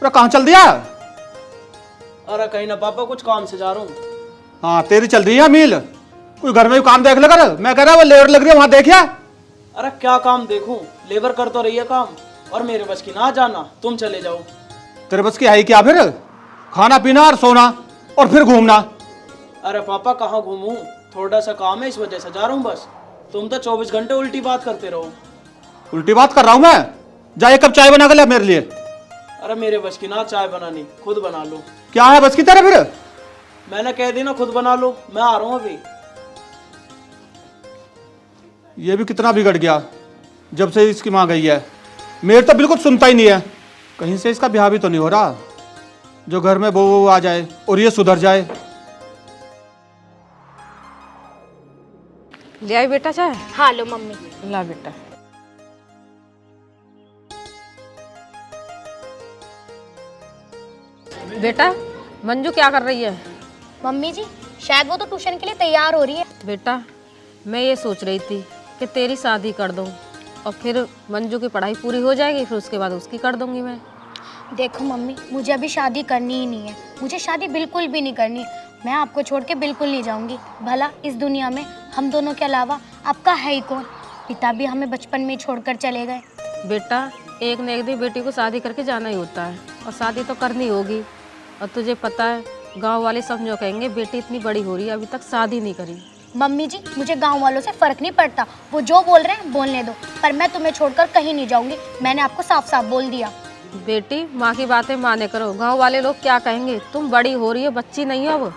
अरे कहाँ चल दिया? अरे कहीं ना पापा, कुछ काम से जा रहा हूँ। हाँ तेरी चल रही है मील, कोई घर में भी काम देख ले कर। मैं कह रहा वो लेबर लग रही है वहां, देखिया। अरे क्या काम देखूं, लेबर कर तो रही है काम, और मेरे बस की ना जाना, तुम चले जाओ। तेरे बस की है क्या फिर? खाना पीना और सोना और फिर घूमना। अरे पापा कहाँ घूमूं, थोड़ा सा काम है इस वजह से जा रहा हूँ बस। तुम तो 24 घंटे उल्टी बात करते रहो। उल्टी बात कर रहा हूँ मैं? जा एक कप चाय बना कर ले मेरे लिए। अरे मेरे बस की ना चाय बनानी, खुद बना लो। क्या है बस की तरह फिर? मैंने कह दी ना खुद बना लो, मैं आ रहा हूँ अभी। ये भी कितना बिगड़ गया जब से इसकी माँ गई है। मेरे तो बिल्कुल सुनता ही नहीं है। कहीं से इसका ब्याह भी तो नहीं हो रहा जो घर में बहू आ जाए और ये सुधर जाए। ले आई बेटा चाय? हाँ लो मम्मी। ला बेटा। बेटा मंजू क्या कर रही है? मम्मी जी शायद वो तो ट्यूशन के लिए तैयार हो रही है। बेटा मैं ये सोच रही थी कि तेरी शादी कर दूं और फिर मंजू की पढ़ाई पूरी हो जाएगी, फिर उसके बाद उसकी कर दूंगी मैं। देखो मम्मी, मुझे अभी शादी करनी ही नहीं है, मुझे शादी बिल्कुल भी नहीं करनी। मैं आपको छोड़ के बिल्कुल नहीं जाऊंगी। भला इस दुनिया में हम दोनों के अलावा आपका है ही कौन? पिता भी हमें बचपन में ही छोड़कर चले गए। बेटा एक न एक दिन बेटी को शादी करके जाना ही होता है, और शादी तो करनी होगी। और तुझे पता है गांव वाले सब जो कहेंगे बेटी इतनी बड़ी हो रही है अभी तक शादी नहीं करी। मम्मी जी मुझे गांव वालों से फर्क नहीं पड़ता, वो जो बोल रहे हैं बोलने दो, पर मैं तुम्हें छोड़कर कहीं नहीं जाऊंगी। मैंने आपको साफ साफ बोल दिया। बेटी माँ की बातें माने करो, गांव वाले लोग क्या कहेंगे? तुम बड़ी हो रही हो, बच्ची नहीं हो अब।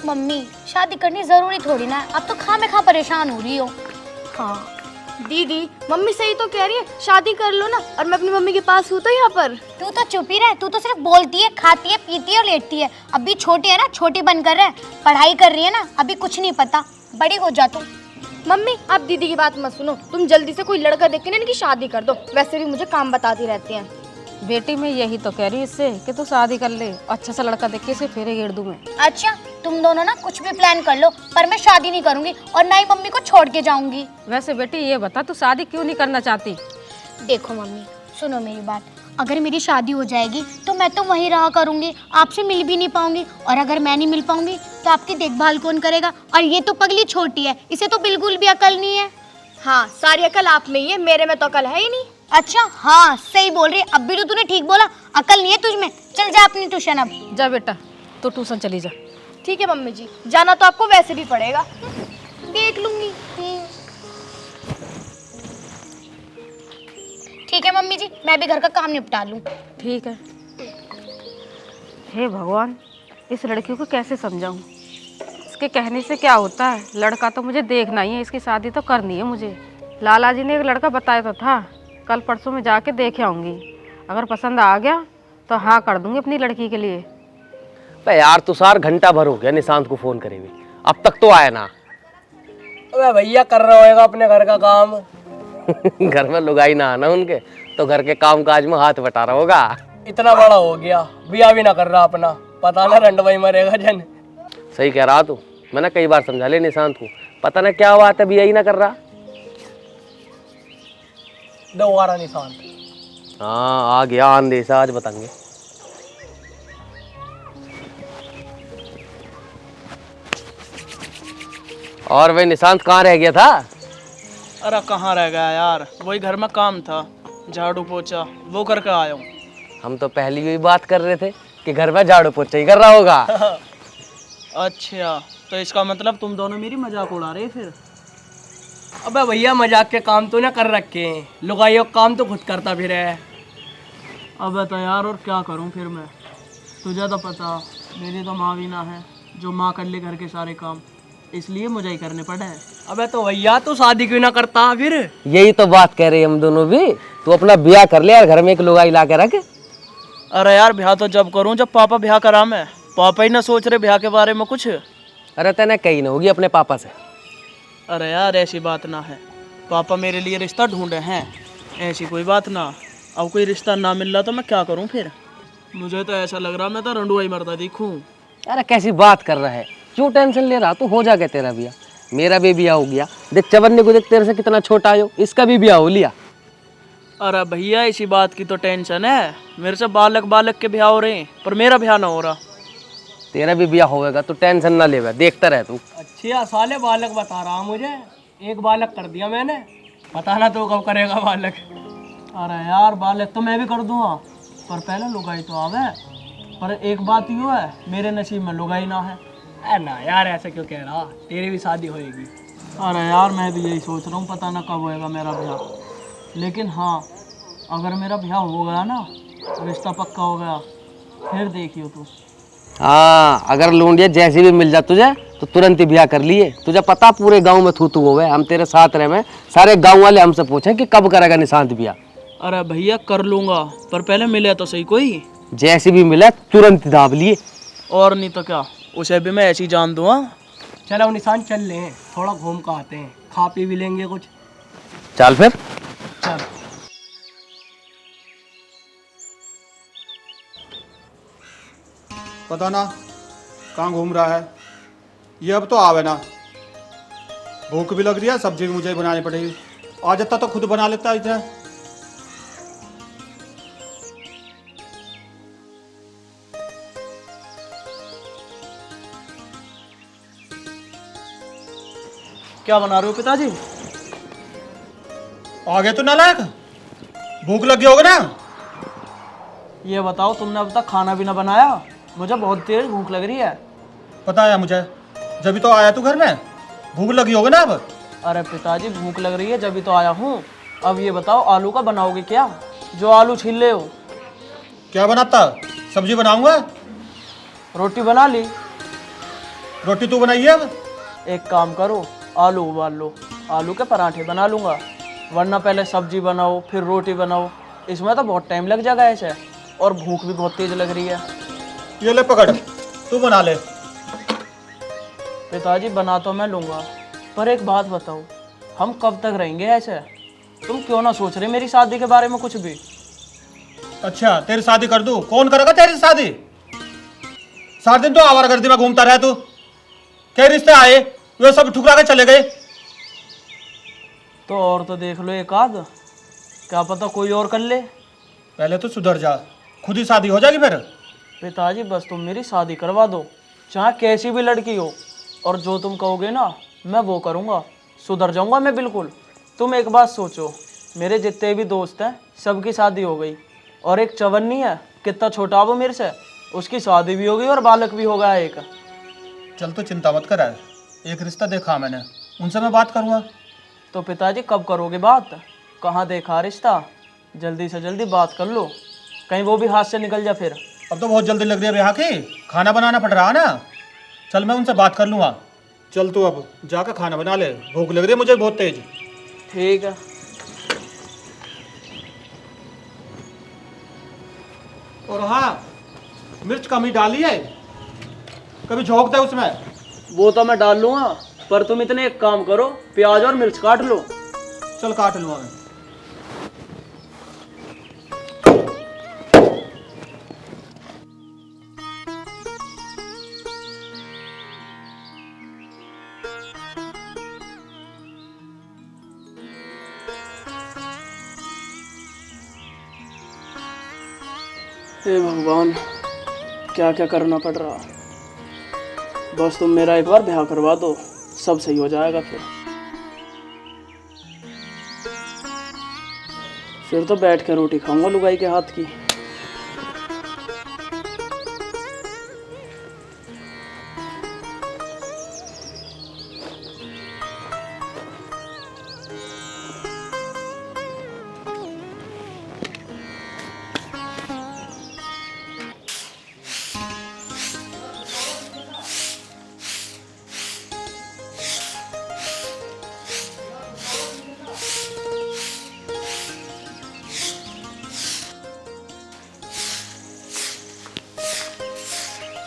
मम्मी शादी करनी जरूरी थोड़ी ना है, अब तो खामखा परेशान हो रही हो। हाँ दीदी मम्मी सही तो कह रही है, शादी कर लो ना, और मैं अपनी मम्मी के पास हूँ तो यहाँ पर। तू तो चुप ही रह, तू तो सिर्फ बोलती है, खाती है, पीती है और लेटती है। अभी छोटी है ना, छोटी बनकर रह, पढ़ाई कर रही है ना, अभी कुछ नहीं पता, बड़ी हो जा तू। मम्मी आप दीदी की बात मत सुनो, तुम जल्दी से कोई लड़का देख के ना इनकी शादी कर दो। वैसे भी मुझे काम बताती रहती हैं। बेटी मैं यही तो कह रही हूँ इससे कि तू शादी कर ले, अच्छा सा लड़का देख के इसे फेरे घेर दूं मैं। अच्छा तुम दोनों ना कुछ भी प्लान कर लो, पर मैं शादी नहीं करूंगी और ना ही मम्मी को छोड़ के जाऊंगी। वैसे बेटी ये बता तू शादी क्यों नहीं करना चाहती? देखो मम्मी सुनो मेरी बात, अगर मेरी शादी हो जाएगी तो मैं तो वहीं रहा करूंगी, आपसे मिल भी नहीं पाऊंगी, और अगर मैं नहीं मिल पाऊंगी तो आपकी देखभाल कौन करेगा? और ये तो पगली छोटी है, इसे तो बिल्कुल भी अकल नहीं है। हाँ सारी अकल आप में ही है, मेरे में तो अकल है ही नहीं। अच्छा हाँ सही बोल रही है, अब भी तो तूने ठीक बोला, अकल नहीं है तुझमें। चल जा अपनी ट्यूशन अब। जा बेटा तो ट्यूशन चली जा। ठीक है मम्मी जी, जाना तो आपको वैसे भी पड़ेगा। देख लूंगी। ठीक है मम्मी जी, मैं भी घर का काम निपटा लूं। ठीक है। हे भगवान इस लड़की को कैसे समझाऊं? इसके कहने से क्या होता है? लड़का तो मुझे देखना ही है, इसकी शादी तो करनी है मुझे। लाला जी ने एक लड़का बताया तो था, कल परसों में जाके देख आऊँगी। अगर पसंद आ गया तो हाँ कर दूंगी अपनी लड़की के लिए। यार तुषार घंटा भर हो गया निशांत को फोन करे हुए, अब तक तो आया ना। अबे भैया कर रहा होगा अपने घर का काम। घर में लुगाई ना आना उनके, तो घर के काम काज में हाथ बटा रहा होगा। इतना बड़ा हो गया, बिया भी ना कर रहा अपना, पता ना रंड भाई मरेगा जन। सही कह रहा तू, मैंने कई बार समझा ले निशांत को, पता ना क्या बात है बिया ही ना कर रहा। दोबारा निशांत। हाँ आ गया आंदेशा, आज बताएंगे। और भाई निशांत कहाँ रह गया था? अरे कहाँ रह गया यार, वही घर में काम था, झाड़ू पोछा वो करके आया हूँ। हम तो पहली ही बात कर रहे थे कि घर में झाड़ू पोछा ही कर रहा होगा। अच्छा तो इसका मतलब तुम दोनों मेरी मजाक उड़ा रहे फिर? अबे भैया मजाक के काम तो ना कर रखे हैं, लुगाइयों का काम तो खुद करता फिर है। अबे तो यार और क्या करूँ फिर मैं, तुझे तो पता मेरी तो माँ भी ना है जो माँ कर ले घर के सारे काम, इसलिए मुझे ही करने पड़े हैं। अबे तो भैया तू शादी क्यों ना करता फिर? यही तो बात कह रहे हैं हम दोनों भी, तू अपना ब्याह कर ले यार, घर में एक लुगाई ला के रख। अरे यार ब्याह तो जब करूँ जब पापा ब्याह करा, मैं पापा ही ना सोच रहे ब्याह के बारे में कुछ। अरे तेने कही ना होगी अपने पापा से। अरे यार ऐसी बात ना है, पापा मेरे लिए रिश्ता ढूंढे हैं, ऐसी कोई बात ना। अब कोई रिश्ता ना मिल रहा तो मैं क्या करूं फिर? मुझे तो ऐसा लग रहा मैं तो रंडुआ ही मरता दिखूं। अरे कैसी बात कर रहा है, क्यों टेंशन ले रहा? तू हो जाएगा तेरा ब्याह, मेरा भी ब्याह हो गया। देख चवन्ने को देख, तेरे से कितना छोटा आयो, इसका भी ब्याह हो लिया। अरे भैया इसी बात की तो टेंशन है। मेरे से बालक बालक के ब्याह हो रहे हैं पर मेरा ब्याह ना हो रहा। तेरा भी ब्याह होएगा तो टेंशन ना ले, देखता रह तू। अच्छा साले बालक बता रहा मुझे, एक बालक कर दिया मैंने, पता ना तो कब करेगा बालक। अरे यार बालक तो मैं भी कर दूंगा पर पहले लुगाई तो आवे। पर एक बात यूँ है, मेरे नसीब में लुगाई ना है। अरे ना यार ऐसे क्यों कह रहा, तेरी भी शादी होएगी। अरे यार मैं भी यही सोच रहा हूँ, पता ना कब होएगा मेरा ब्याह। लेकिन हाँ अगर मेरा ब्याह हो गया ना, रिश्ता पक्का हो गया, फिर देखियो तू। हाँ अगर लूंडिया जैसी भी मिल जा तुझे तो तुरंत ही ब्याह कर लिए। तुझे पता पूरे गांव में थू हो गए, हम तेरे साथ रहे में सारे गांव वाले हमसे पूछे कि कब करेगा निशांत ब्याह। अरे भैया कर लूँगा पर पहले मिले तो सही कोई। जैसी भी मिला तुरंत ही दाब लिए। और नहीं तो क्या, उसे भी मैं ऐसी जान दूँ। चलो निशान चल लें, थोड़ा घूम कर आते हैं, खा पी भी लेंगे कुछ। चल फिर। चल पता ना कहाँ घूम रहा है ये, अब तो आवे ना। भूख भी लग रही है, सब्जी भी मुझे ही बनानी पड़ेगी। आ जाता तो खुद बना लेता इधर। क्या बना रहे हो पिताजी? आ गए तो नालायक, भूख लगी होगी ना। ये बताओ तुमने अब तक खाना भी ना बनाया? मुझे बहुत तेज भूख लग रही है। पता है मुझे, जब तो आया तू घर में, भूख लगी होगी ना अब। अरे पिताजी भूख लग रही है जब भी तो आया हूँ। अब ये बताओ आलू का बनाओगे क्या, जो आलू छील ले हो? क्या बनाता? सब्जी बनाऊंगा। रोटी बना ली। रोटी तू बनाइए अब। एक काम करो, आलू उबाल लो, आलू के पराठे बना लूँगा। वरना पहले सब्जी बनाओ फिर रोटी बनाओ, इसमें तो बहुत टाइम लग जाएगा ऐसे, और भूख भी बहुत तेज लग रही है। ये ले पकड़, तू बना ले। पिताजी बना तो मैं लूँगा, पर एक बात बताओ, हम कब तक रहेंगे ऐसे? तुम क्यों ना सोच रहे मेरी शादी के बारे में कुछ भी? अच्छा तेरी शादी कर दूं? कौन करेगा तेरी शादी? सारा दिन तो आवारागर्दी में घूमता रहा तू। क्या रिश्ते आए वे सब ठुकरा के चले गए। तो और तो देख लो एक आध, क्या पता कोई और कर ले। पहले तो सुधर जा, खुद ही शादी हो जाएगी फिर। पिताजी बस तुम मेरी शादी करवा दो, चाहे कैसी भी लड़की हो, और जो तुम कहोगे ना मैं वो करूँगा। सुधर जाऊँगा मैं बिल्कुल। तुम एक बात सोचो, मेरे जितने भी दोस्त हैं सबकी शादी हो गई, और एक चवन्नी है, कितना छोटा वो मेरे से, उसकी शादी भी हो गई और बालक भी हो गया एक। चल तो चिंता मत कर, एक रिश्ता देखा मैंने, उनसे मैं बात करूँगा। तो पिताजी कब करोगे बात? कहाँ देखा रिश्ता? जल्दी से जल्दी बात कर लो, कहीं वो भी हाथ से निकल जा फिर। अब तो बहुत जल्दी लग रही है ब्याह की, खाना बनाना पड़ रहा है ना। चल मैं उनसे बात कर लूँगा। चल तू अब जाकर खाना बना ले, भूख लग रही है मुझे बहुत तेज। ठीक है। और हाँ, मिर्च कमी डाली है, कभी झोंक दे उसमें। वो तो मैं डाल लूँगा, पर तुम इतने एक काम करो, प्याज और मिर्च काट लो। चल काट लूँगा मैं। हे भगवान, क्या क्या करना पड़ रहा। बस तुम मेरा एक बार ब्याह करवा दो, सब सही हो जाएगा फिर तो बैठ के रोटी खाऊंगा लुगाई के हाथ की।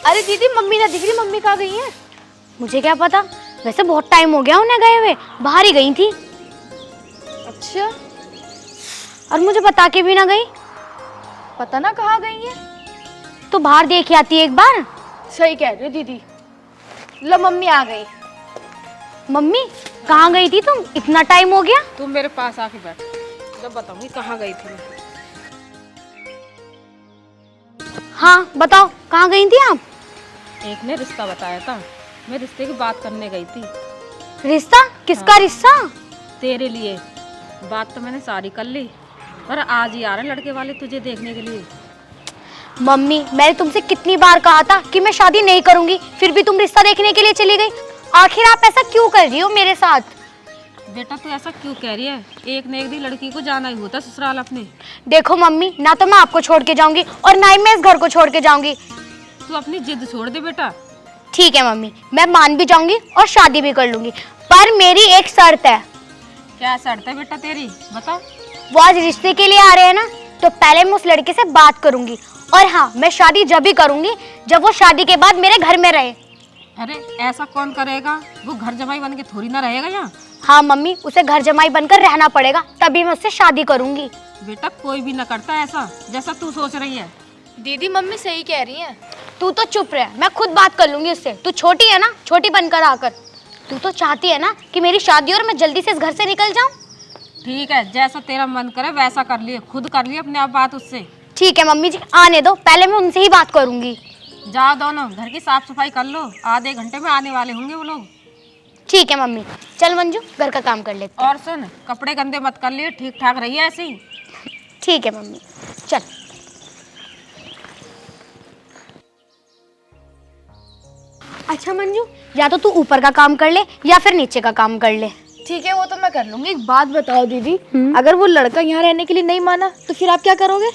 अरे दीदी मम्मी ना दिख रही, मम्मी कहाँ गई हैं? मुझे क्या पता, वैसे बहुत टाइम हो गया उन्हें गए हुए, बाहर ही गई थी। अच्छा, और मुझे बता के भी ना गई। पता ना कहाँ गई हैं। तो बाहर देख आती एक बार। सही कह रही हो दीदी। लो मम्मी आ गई। मम्मी कहाँ गई थी तुम, इतना टाइम हो गया? तुम मेरे पास आके बैठ। जब बताऊंगी कहाँ गई थी मैं। हाँ बताओ, कहाँ गई थी आप? एक ने रिश्ता बताया था, मैं रिश्ते की बात करने गई थी। रिश्ता? किसका रिश्ता? तेरे लिए। बात तो मैंने सारी कर ली, पर आज ही आ रहे हैं लड़के वाले तुझे देखने के लिए। मम्मी, मैंने तुमसे कितनी बार कहा था कि मैं शादी नहीं करूंगी, फिर भी तुम रिश्ता देखने के लिए चली गई। आखिर आप ऐसा क्यों कर रही हो मेरे साथ? बेटा तू ऐसा क्यों कह रही है? एक न एक दिन लड़की को जाना ही होता ससुराल अपने। देखो मम्मी, ना तो मैं आपको छोड़ के जाऊंगी और ना ही मैं इस घर को छोड़ के जाऊंगी। तू अपनी जिद छोड़ दे बेटा। ठीक है मम्मी, मैं मान भी जाऊंगी और शादी भी कर लूंगी, पर मेरी एक शर्त है। क्या शर्त है बेटा तेरी, बता। वो आज रिश्ते के लिए आ रहे हैं ना, तो पहले मैं उस लड़के से बात करूंगी, और हाँ, मैं शादी जब भी करूंगी जब वो शादी के बाद मेरे घर में रहे। अरे ऐसा कौन करेगा? वो घर जमाई बन के थोड़ी ना रहेगा यहाँ। हाँ मम्मी, उसे घर जमाई बनकर रहना पड़ेगा, तभी मैं उससे शादी करूंगी। बेटा कोई भी ना करता ऐसा जैसा तू सोच रही है। दीदी मम्मी सही कह रही हैं। तू तो चुप रह, मैं खुद बात कर लूंगी उससे। तू छोटी है ना, छोटी बनकर आकर। तू तो चाहती है ना कि मेरी शादी और मैं जल्दी से इस घर से निकल जाऊं। ठीक है, जैसा तेरा मन करे वैसा कर लिए, खुद कर लिए अपने आप बात उससे। ठीक है मम्मी जी, आने दो, पहले मैं उनसे ही बात करूंगी। जाओ दोनों घर की साफ सफाई कर लो, आधे घंटे में आने वाले होंगे वो लोग। ठीक है मम्मी, चल मंजू घर का काम कर लेते। और सुन, कपड़े गंदे मत कर लिए, ठीक ठाक रहिए ऐसे ही। ठीक है मम्मी, चल। अच्छा मंजू, या तो तू ऊपर का काम कर ले या फिर नीचे का काम कर ले। ठीक है, वो तो मैं कर लूंगी। एक बात बताओ दीदी, अगर वो लड़का यहाँ रहने के लिए नहीं माना तो फिर आप क्या करोगे?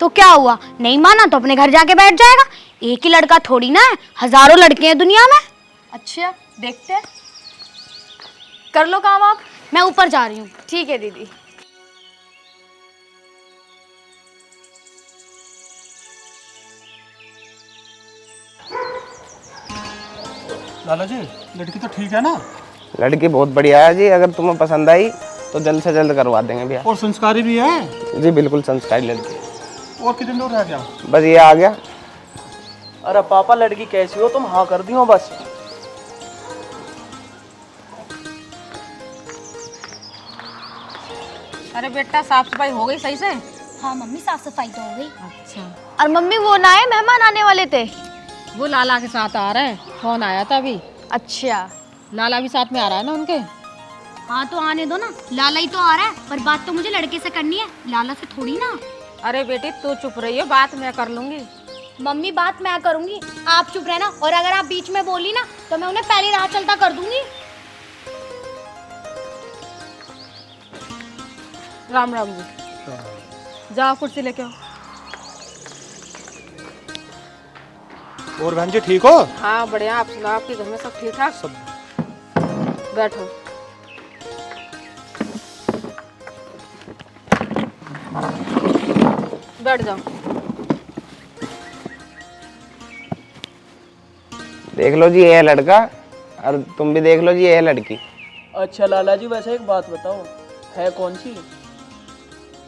तो क्या हुआ, नहीं माना तो अपने घर जाके बैठ जाएगा। एक ही लड़का थोड़ी ना है, हजारों लड़के हैं दुनिया में। अच्छा, देखते हैं। कर लो काम आप। मैं ऊपर जा रही हूँ। ठीक है दीदी। लाला जी, लड़की तो ठीक है ना? लड़की बहुत बढ़िया है जी, अगर तुम्हें पसंद आई तो जल्द से जल्द करवा देंगे भैया। और संस्कारी भी है। जी बिल्कुल संस्कारी लड़की। और कितने दूर रह गया? बस ये आ गया। अरे पापा, लड़की कैसी हो तुम? हाँ कर दियो बस। अरे बेटा साफ सफाई हो गई सही से? हाँ मम्मी, साफ सफाई तो हो गई। अच्छा, और मम्मी वो ना है, मेहमान आने वाले थे। वो लाला के साथ आ रहे हैं, फोन आया था अभी। अच्छा, लाला भी साथ में आ रहा है ना उनके। हाँ तो आने दो ना, लाला ही तो आ रहा है, पर बात तो मुझे लड़के से करनी है, लाला से थोड़ी ना। अरे बेटी तू चुप रही है, बात मैं कर लूंगी। मम्मी बात मैं करूंगी, आप चुप रहना, और अगर आप बीच में बोली ना तो मैं उन्हें पहली राह चलता कर दूंगी। राम राम जी। जाओ कुर्सी लेके आओ। और बहन जी ठीक हो? हाँ बढ़िया, आप सुनाओ, आपके घर में सब ठीक ठाक? सब। बैठो। बैठ जाओ। देख लो जी ये है लड़का, और तुम भी देख लो जी ये है लड़की। अच्छा लाला जी, वैसे एक बात बताओ, है कौन सी?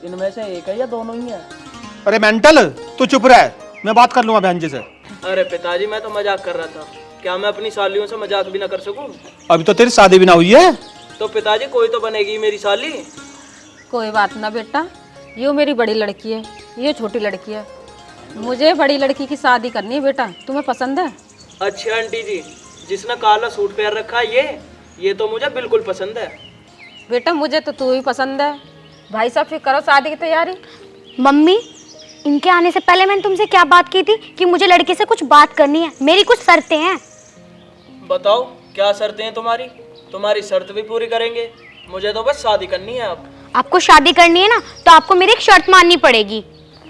इनमें से एक है या दोनों ही है? अरे मेंटल, तू चुप रह, मैं बात कर लूंगा बहन जी से। अरे पिताजी, मैं तो मजाक कर रहा था। क्या मैं अपनी सालियों से मजाक भी ना कर सकूं? अभी तो तेरी शादी भी ना हुई है। तो पिताजी, कोई तो बनेगी मेरी साली। कोई बात ना बेटा, ये मेरी बड़ी लड़की है, ये छोटी लड़की है। मुझे बड़ी लड़की की शादी करनी है बेटा, तुम्हें पसंद है? अच्छा आंटी जी, जिसने काला सूट पहन रखा है ये तो मुझे बिल्कुल पसंद है। बेटा मुझे तो तू ही पसंद है। भाई साहब फिर करो शादी की तैयारी। मम्मी, इनके आने से पहले मैंने तुमसे क्या बात की थी कि मुझे लड़के से कुछ बात करनी है, मेरी कुछ शर्तें हैं। बताओ क्या शर्तें हैं तुम्हारी? तुम्हारी शर्त भी पूरी करेंगे, मुझे तो बस शादी करनी है। अब आपको शादी करनी है ना, तो आपको मेरी एक शर्त माननी पड़ेगी।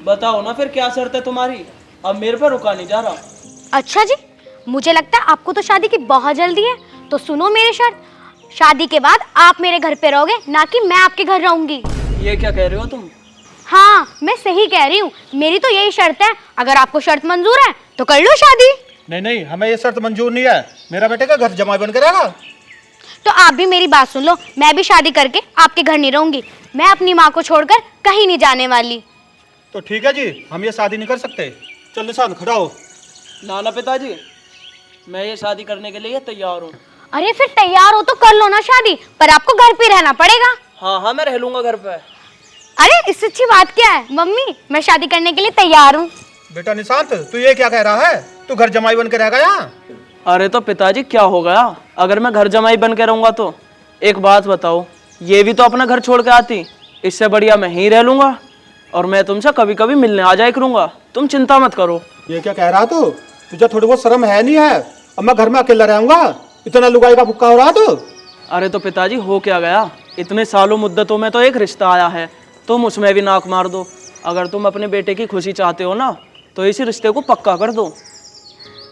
बताओ ना फिर क्या शर्त है तुम्हारी? अब मेरे पर रुका नहीं जा रहा। अच्छा जी, मुझे लगता है आपको तो शादी की बहुत जल्दी है, तो सुनो मेरी शर्त। शादी के बाद आप मेरे घर पे रहोगे, ना कि मैं आपके घर रहूंगी। ये क्या कह रहे हो तुम? हाँ मैं सही कह रही हूँ, मेरी तो यही शर्त है। अगर आपको शर्त मंजूर है तो कर लो शादी। नहीं नहीं, हमें ये शर्त मंजूर नहीं है, मेरा बेटे का घर जमाई बन कर रहेगा। तो आप भी मेरी बात सुन लो, मैं भी शादी करके आपके घर नहीं रहूंगी। मैं अपनी माँ को छोड़कर कहीं नहीं जाने वाली। तो ठीक है जी, हम ये शादी नहीं कर सकते। चल निशान, खड़ा हो। ना ना पिताजी, मैं ये शादी करने के लिए तैयार हूँ। अरे फिर तैयार हो तो कर लो ना शादी, पर आपको घर पे रहना पड़ेगा। हाँ हाँ, मैं रह लूंगा घर पे। अरे इससे अच्छी बात क्या है मम्मी, मैं शादी करने के लिए तैयार हूँ। बेटा निशांत, तू ये क्या कह रहा है? तू घर जमाई बन के रह गया? अरे तो पिताजी क्या हो गया अगर मैं घर जमाई बन के रहूंगा तो? एक बात बताओ, ये भी तो अपना घर छोड़ के आती, इससे बढ़िया मैं यहीं रह लूंगा और मैं तुमसे कभी कभी मिलने आ जाया करूंगा। तुम चिंता मत करो। ये क्या कह रहा तू? तुझे थोड़ी बहुत शर्म है नहीं है? अब मैं घर में अकेला रहूंगा? इतना लुगाई का भुक्का हो रहा तू? अरे तो पिताजी हो क्या गया, इतने सालों मुद्दतों में तो एक रिश्ता आया है, तुम उसमें भी नाक मार दो। अगर तुम अपने बेटे की खुशी चाहते हो ना तो इसी रिश्ते को पक्का कर दो।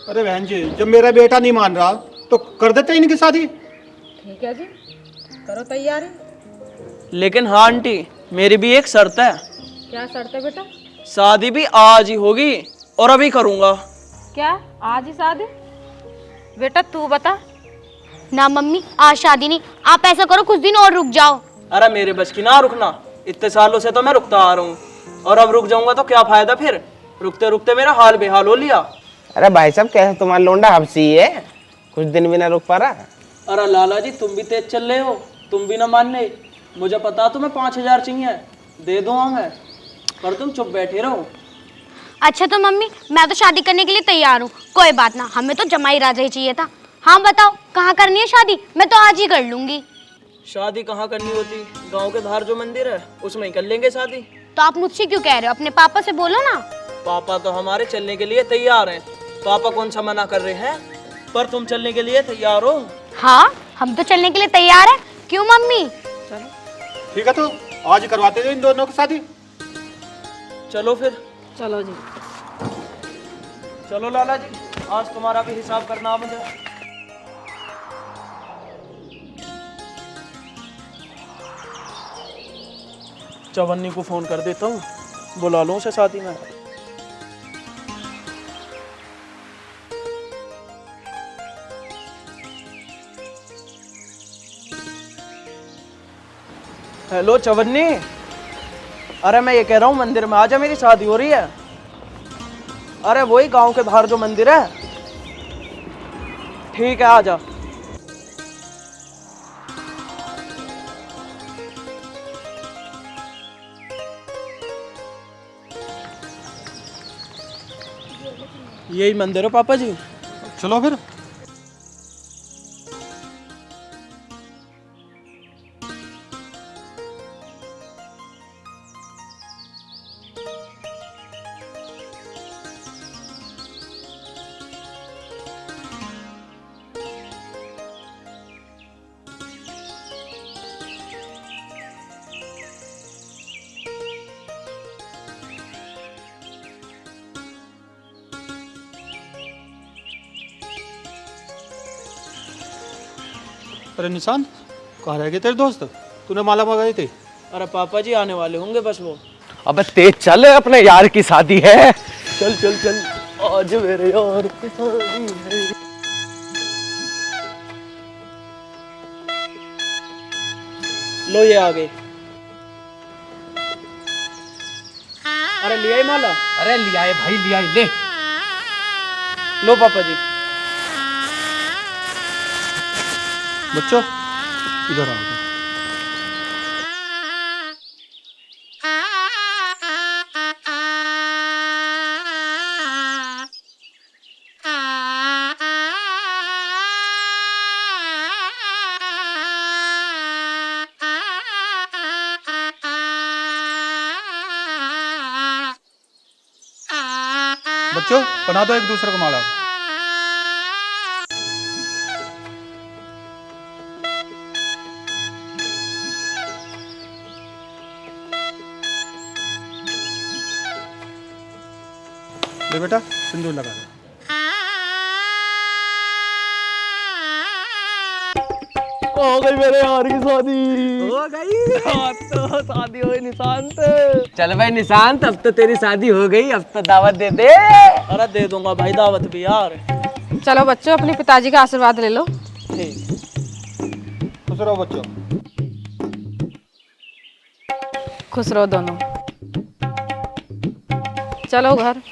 अरे बहन जी, जब मेरा बेटा नहीं मान रहा तो कर देते ही इनकी शादी। ठीक है जी, करो तैयारी। लेकिन हाँ आंटी, मेरी भी एक शर्त है। क्या शर्त है बेटा? शादी भी आज ही होगी और अभी करूंगा। क्या आज ही शादी? बेटा तू बता। ना मम्मी, आज शादी नहीं। आप ऐसा करो, कुछ दिन और रुक जाओ। अरे मेरे बस की ना रुकना, इतने सालों से तो मैं रुकता आ रहा हूँ और अब रुक जाऊंगा तो क्या फायदा फिर? रुकते रुकते मेरा हाल बेहाल हो लिया। अरे भाई साहब कैसे तुम्हारा लोंडा हबसी है, कुछ दिन भी ना रुक पा रहा। अरे लाला जी तुम भी तेज चल रहे हो, तुम भी ना मानने। मुझे पता तुम्हें 5,000 चाहिए, दे दूंगा मैं, पर तुम चुप बैठे रहो। अच्छा तो मम्मी, मैं तो शादी करने के लिए तैयार हूँ। कोई बात ना, हमें तो जमाई राजा ही चाहिए था। हाँ बताओ, कहाँ करनी है शादी? मैं तो आज ही कर लूंगी। शादी कहाँ करनी होती, गांव के बाहर जो मंदिर है उसमें ही कर लेंगे शादी। तो आप मुझसे क्यों कह रहे हो? अपने पापा से बोलो ना। पापा तो हमारे चलने के लिए तैयार हैं, पापा कौन सा मना कर रहे हैं? पर तुम चलने के लिए तैयार हो? हाँ, हम तो चलने के लिए तैयार हैं। क्यों मम्मी? ठीक है, तो आज ही करवाते हैं इन दोनों की शादी। चलो फिर। चलो जी। चलो लाला जी, आज तुम्हारा भी हिसाब करना है मुझे। चवन्नी को फोन कर देता हूँ, बुला लूँ उसे शादी में। हेलो चवन्नी, अरे मैं ये कह रहा हूँ मंदिर में आजा, मेरी शादी हो रही है। अरे वही गांव के बाहर जो मंदिर है। ठीक है आजा। यही मंदिर है पापा जी। चलो फिर। अरे निशांत, कहाँ रह गए तेरे दोस्त? तूने माला मंगाई थी। अरे पापा जी आने वाले होंगे बस वो। अबे तेज चल, अपने यार की शादी है। चल चल चल, आज मेरे यार की शादी है। लो ये आ गए। अरे लिया ही माला? अरे लिया है भाई, लिया है, ले। लो पापा जी। बच्चों इधर आओ। बच्चों बना दो एक दूसरे को माला। ले बेटा, सिंदूर लगा दे। हो गई मेरे यार की शादी। हो गई तो शादी हो गई निशांत। चल भाई निशांत, अब तो तेरी शादी हो गई, अब तो दावत दे दे। अरे दे दूंगा भाई दावत भी यार। चलो बच्चों, अपने पिताजी का आशीर्वाद ले लो। ठीक। खुश रहो बच्चों। खुश रहो दोनों। चलो घर।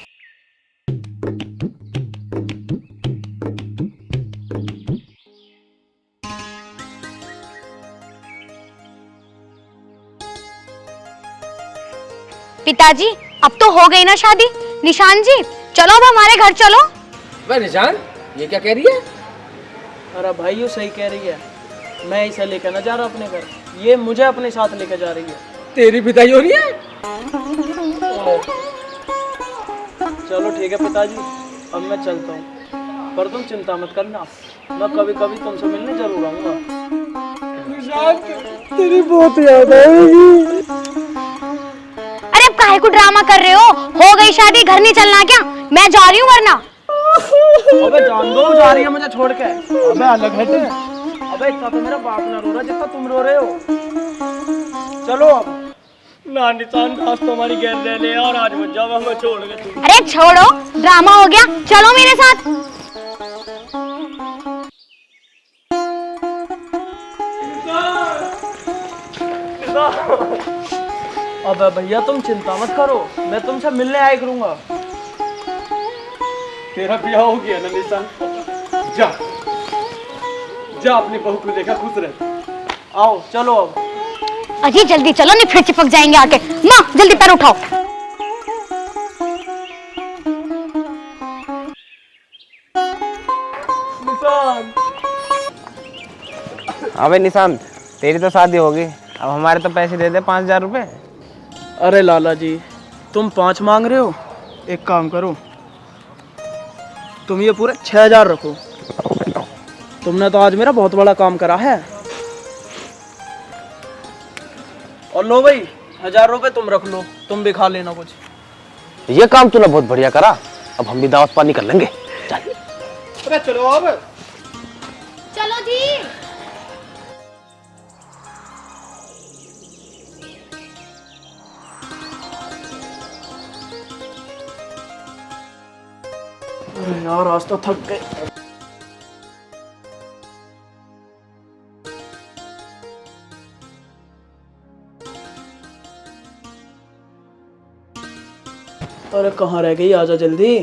पिताजी अब तो हो गई ना शादी। निशान जी चलो अब हमारे घर चलो। भाई निशान, ये क्या कह रही है? अरे भाई ये सही कह रही है, मैं इसे लेकर ना जा रहा अपने घर, ये मुझे अपने साथ लेकर जा रही है। तेरी विदाई हो रही है? चलो ठीक है पिताजी, अब मैं चलता हूँ, पर तुम चिंता मत करना, मैं कभी कभी तुमसे मिलने जरूर आऊंगा। तेरी बहुत याद आएगी। अरे अब काहे को ड्रामा कर रहे हो गई शादी, घर नहीं चलना क्या? मैं जा रही हूँ वरना। अबे जान दो, जा रही है मुझे छोड़ के। अबे अलग हट। अबे इतना तो मेरा बाप ना रो रहा जितना तुम रो रहे हो। चलो अब। ना निशान आज तुम्हारी गेंद ले ले और आज मत जाओ, हमें छोड़ के तुम। अरे छोड़ो, ड्रामा हो गया, चलो मेरे साथ। अबे भैया तुम चिंता मत करो, मैं तुमसे मिलने आया करूंगा। तेरा ब्याह हो गया ना निशान, जा जा अपनी बहू को देखा खुश रह। आओ चलो अब। अजी जल्दी चलो, नहीं फिर चिपक जाएंगे आके। माँ जल्दी पैर उठाओ। निशान अबे निशांत, तेरी तो शादी होगी, अब हमारे तो पैसे दे दे 5,000 रुपए। अरे लाला जी, तुम 5 मांग रहे हो, एक काम करो, तुम ये पूरे 6,000 रखो। तुमने तो आज मेरा बहुत बड़ा काम करा है। और लो भाई 1,000 रुपए तुम रख लो, तुम भी खा लेना कुछ। ये काम तूने बहुत बढ़िया करा, अब हम भी दावत पानी कर लेंगे। चल। अरे चलो अब। चलो जी। अरे यार आज तो थक गए। अरे कहाँ रह गई, आजा जल्दी।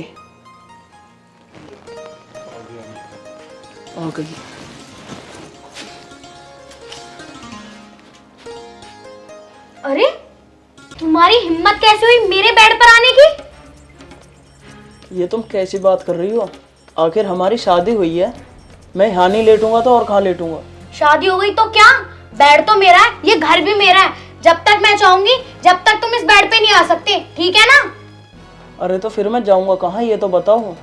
आ गई। अरे तुम्हारी हिम्मत कैसे हुई मेरे बेड पर आने की? ये तुम कैसी बात कर रही हो? आखिर हमारी शादी हुई है, मैं यहाँ नहीं लेटूंगा तो और कहाँ लेटूंगा? शादी हो गई तो क्या, बेड तो मेरा है, ये घर भी मेरा है। जब तक मैं चाहूंगी जब तक तुम इस बेड पे नहीं आ सकते, ठीक है ना? अरे तो फिर मैं जाऊंगा कहाँ, ये तो बताओ।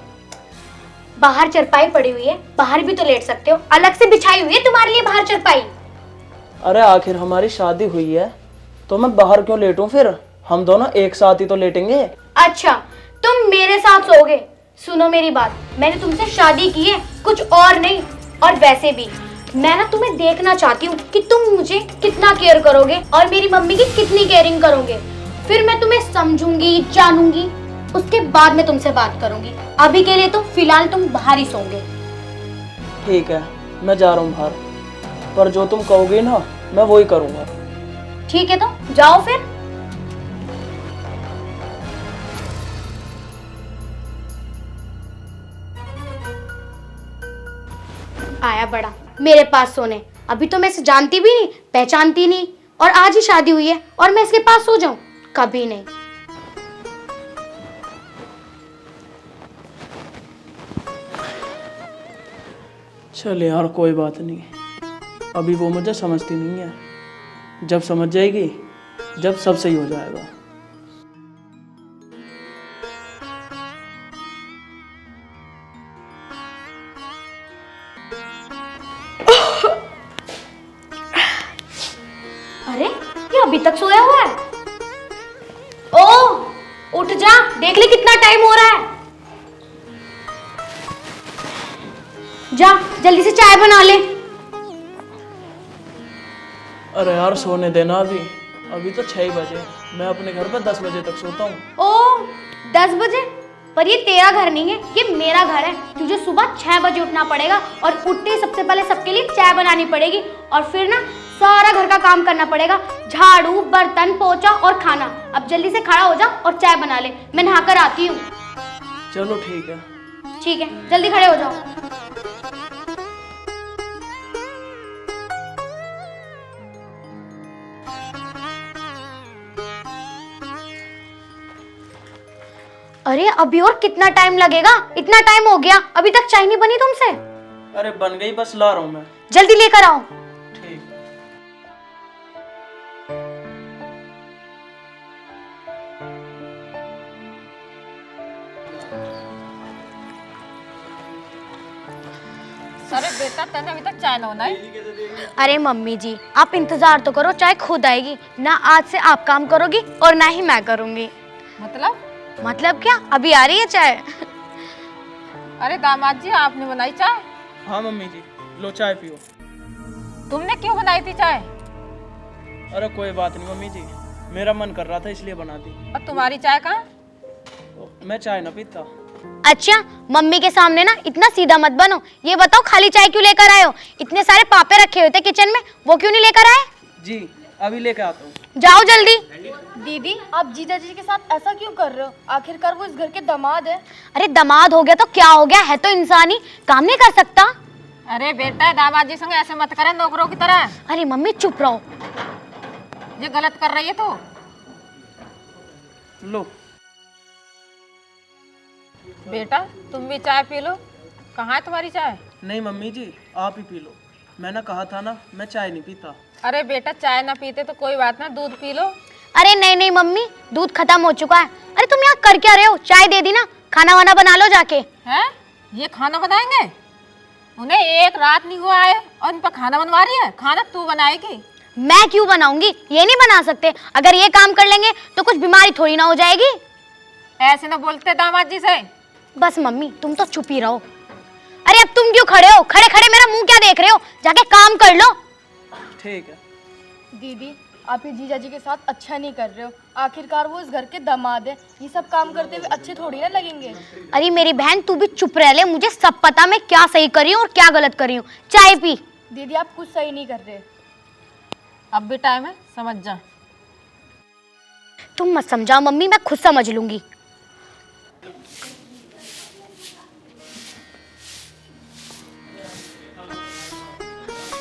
बाहर चरपाई पड़ी हुई है, बाहर भी तो लेट सकते हो, अलग से बिछाई हुई है तुम्हारे लिए बाहर चरपाई। अरे आखिर हमारी शादी हुई है तो मैं बाहर क्यों लेटूं फिर? हम दोनों एक साथ ही तो लेटेंगे। अच्छा तुम मेरे साथ सोओगे? सुनो मेरी बात, मैंने तुमसे शादी की है, कुछ और नहीं। और वैसे भी मैं ना तुम्हें देखना चाहती हूँ कि तुम मुझे कितना केयर करोगे और मेरी मम्मी की कितनी केयरिंग करोगे। फिर मैं तुम्हें समझूंगी, जानूंगी, उसके बाद मैं तुमसे बात करूंगी। अभी के लिए तो फिलहाल तुम बाहर ही सोओगे। ठीक है, मैं जा रहा हूँ बाहर, पर जो तुम कहोगे ना मैं वही करूँगा। ठीक है तो जाओ फिर। आया बड़ा मेरे पास सोने, अभी तो मैं इसे जानती भी नहीं, पहचानती नहीं, और आज ही शादी हुई है और मैं इसके पास सो जाऊं? कभी नहीं। चल यार कोई बात नहीं, अभी वो मुझे समझती नहीं है, जब समझ जाएगी, जब सब सही हो जाएगा। अरे ये अभी तक सोया हुआ है। ओ उठ जा, देख ले कितना टाइम हो रहा है। जा जल्दी से चाय बना ले। अरे यार सोने देना, अभी तो 6 बजे, मैं अपने घर पर 10 बजे तक सोता हूँ। ओ 10 बजे? पर ये तेरा घर नहीं है, ये मेरा घर है। तुझे सुबह 6 बजे उठना पड़ेगा और उठते ही सबसे पहले सबके लिए चाय बनानी पड़ेगी, और फिर ना सारा घर का काम करना पड़ेगा, झाड़ू, बर्तन, पोछा और खाना। अब जल्दी से खड़ा हो जा और चाय बना ले, मैं नहाकर आती हूँ। चलो ठीक है। ठीक है, जल्दी खड़े हो जाओ। अरे अभी और कितना टाइम लगेगा? इतना टाइम हो गया, अभी तक चाय नहीं बनी तुमसे। अरे बन गई, बस ला रहा हूँ मैं। जल्दी लेकर आओ। ठीक। अरे बेटा तेने अभी तक चाय ना बनाई? अरे मम्मी जी, आप इंतजार तो करो, चाय खुद आएगी ना। आज से आप काम करोगी और ना ही मैं करूंगी। मतलब क्या? अभी आ रही है चाय। अरे दामाद जी, आपने बनाई चाय? हाँ मम्मी जी, लो चाय पियो। तुमने क्यों बनाई थी चाय? अरे कोई बात नहीं मम्मी जी, मेरा मन कर रहा था इसलिए बना दी। और तुम्हारी चाय कहाँ? मैं चाय ना पीता। अच्छा, मम्मी के सामने ना इतना सीधा मत बनो। ये बताओ खाली चाय क्यों लेकर आए हो? इतने सारे पापे रखे हुए थे किचन में, वो क्यों नहीं लेकर आए? जी अभी लेके आता हूँ। जाओ जल्दी। दीदी आप जीजा जी के साथ ऐसा क्यों कर रहे हो? आखिरकार वो इस घर के दामाद है। अरे दामाद हो गया तो क्या हो गया, है तो इंसान ही, काम नहीं कर सकता? अरे बेटा दामाद जी संग ऐसे मत करे नौकरों की तरह। अरे मम्मी चुप रहो। ये गलत कर रही है तो। लो बेटा तुम भी चाय पी लो। कहाँ है तुम्हारी चाय? नहीं मम्मी जी, आप ही पी लो। मैंने कहा था ना, मैं चाय नहीं पीता। अरे बेटा चाय ना पीते तो कोई बात ना, दूध पी लो। अरे नहीं नहीं मम्मी, दूध खत्म हो चुका है। अरे तुम यहाँ कर क्या रहे हो? चाय दे दी ना, खाना वाना बना लो जाके। हैं? ये खाना बनाएंगे? उन्हें एक रात नहीं हुआ है और उन पर खाना बनवा रही है? खाना तू बनाएगी? मैं क्यों बनाऊंगी? ये नहीं बना सकते? अगर ये काम कर लेंगे तो कुछ बीमारी थोड़ी ना हो जाएगी। ऐसे ना बोलते दामाद जी से। बस मम्मी तुम तो चुप ही रहो। अरे अब तुम क्यों खड़े हो? खड़े खड़े मेरा मुंह क्या देख रहे हो? जाके काम कर लो। ठीक है। दीदी आप ये जीजा जी के साथ अच्छा नहीं कर रहे हो। आखिरकार वो इस घर के दामाद है, ये सब काम करते हुए अच्छे थोड़ी ना लगेंगे। अरे मेरी बहन तू भी चुप रह ले, मुझे सब पता मैं क्या सही करी हूँ और क्या गलत करी हूँ। चाय पी। दीदी आप कुछ सही नहीं कर रहे। अब भी टाइम है, समझ जा। तुम मत समझाओ मम्मी, मैं खुद समझ लूंगी।